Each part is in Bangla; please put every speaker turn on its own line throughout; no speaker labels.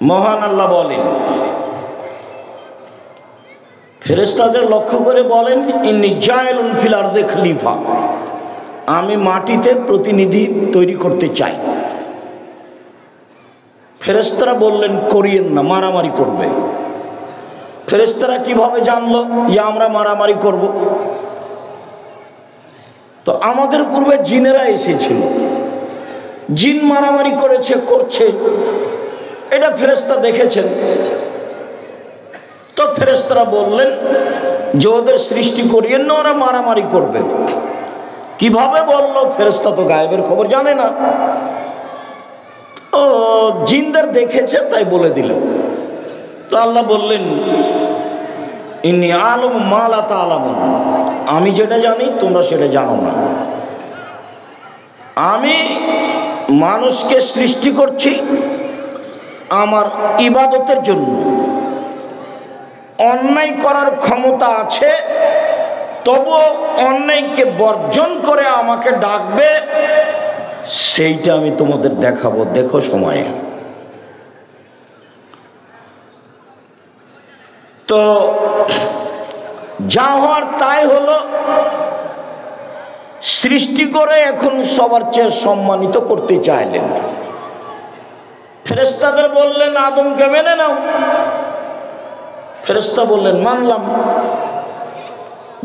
মহান আল্লাহ বলেন, ফেরেশতাদের লক্ষ্য করে বলেন, ইন্নী জাইলুন ফিল আরদি খলিফা, আমি মাটিতে প্রতিনিধি তৈরি করতে চাই। ফেরেশতারা বললেন, করিয়েন না, মারামারি করবে। ফেরেশতারা কিভাবে জানলো যে আমরা মারামারি করব? তো আমাদের পূর্বে জিনেরা এসেছিল, জিন মারামারি করেছে, করছে, এটা ফেরেশতা দেখেছেন। তো ফেরেশতারা বললেন যে ওদের সৃষ্টি করিয়েন না, ওরা মারামারি করবে। কিভাবে বললো? ফেরেশতা তো গায়েবের খবর জানে না, ও জিনদের দেখেছে তাই বলে দিল। তো আল্লাহ বললেন, ইন্নী আ'লামু মা লা তা'লামুন, আমি যেটা জানি তোমরা সেটা জানো না। আমি মানুষকে সৃষ্টি করছি আমার ইবাদতের জন্য। অন্যায় করার ক্ষমতা আছে, তবুও অন্যায়কে বর্জন করে আমাকে ডাকবে, সেইটা আমি তোমাদের দেখাবো, দেখো সময়ে। তো যা হওয়ার তাই হলো, সৃষ্টি করে এখন সবার চেয়ে সম্মানিত করতে চাইলেন। ফেরেশতাদের বললেন, আদমকে মেনে নাও। ফেরেশতা বললেন, মানলাম।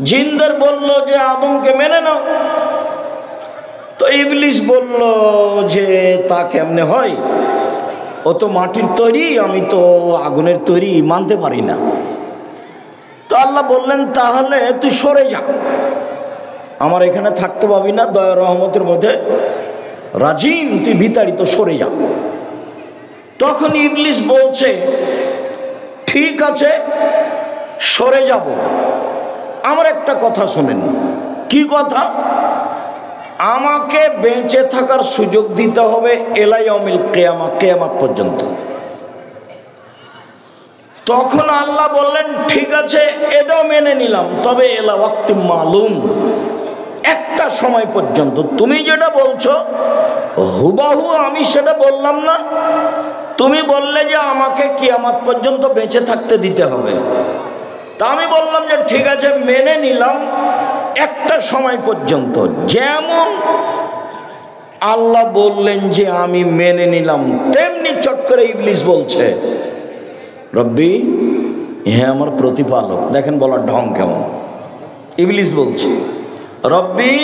জিনদের বলল যে আদমকে মেনে নাও। তো ইবলিস বলল যে তা কেমনে হয়, ও তো মাটির তৈরি, আমি তো আগুনের তৈরি, মানতে পারি না। তো আল্লাহ বললেন, তাহলে তুই সরে যা, আমার এখানে থাকতে পাবি না, দয়া রহমতের মধ্যে রাজিম, তুই বিতাড়িত, সরে যা। তখন ইবলিস বলছে, ঠিক আছে সরে যাব, আমার একটা কথা শোনেন। কি কথা? আমাকে বেঁচে থাকার সুযোগ দিতে হবে ইলা ইয়াউমিল কিয়ামা, কিয়ামত পর্যন্ত। তখন আল্লাহ বললেন, ঠিক আছে এটাও মেনে নিলাম, তবে এলা ওয়াক্তিম মালুম, একটা সময় পর্যন্ত। তুমি যেটা বলছো হুবাহু আমি সেটা বললাম না, তুমি বললে যে আমাকে কিয়ামত পর্যন্ত বেঁচে থাকতে দিতে হবে। তা আমি বললাম যে ঠিক আছে মেনে নিলাম একটা সময় পর্যন্ত। যেমন আল্লাহ বললেন যে আমি মেনে নিলাম, তেমনি চট করে ইবলিস বলছে, রব্বি, হ্যাঁ আমার প্রতিপালক। দেখেন বলার ঢং কেমন। ইবলিস বলছে, রব্বি,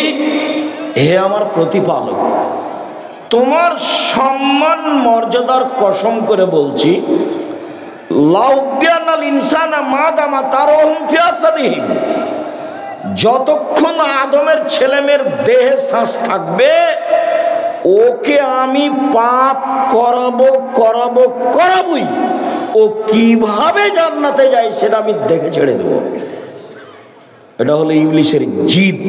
হে আমার প্রতিপালক, তোমার সম্মান মর্যাদার কসম করে বলছি, লাউবিয়ানাল ইনসানা মাদামা তারহুম ফি আসাদিহিম, যতক্ষণ আদমের ছেলেমেয়ের দেহে শ্বাস থাকবে ওকে আমি পাপ করাবই। ও কিভাবে জান্নাতে যায় সেটা আমি দেখে ছেড়ে দেব। এটা হলো ইবলিসের জিদ।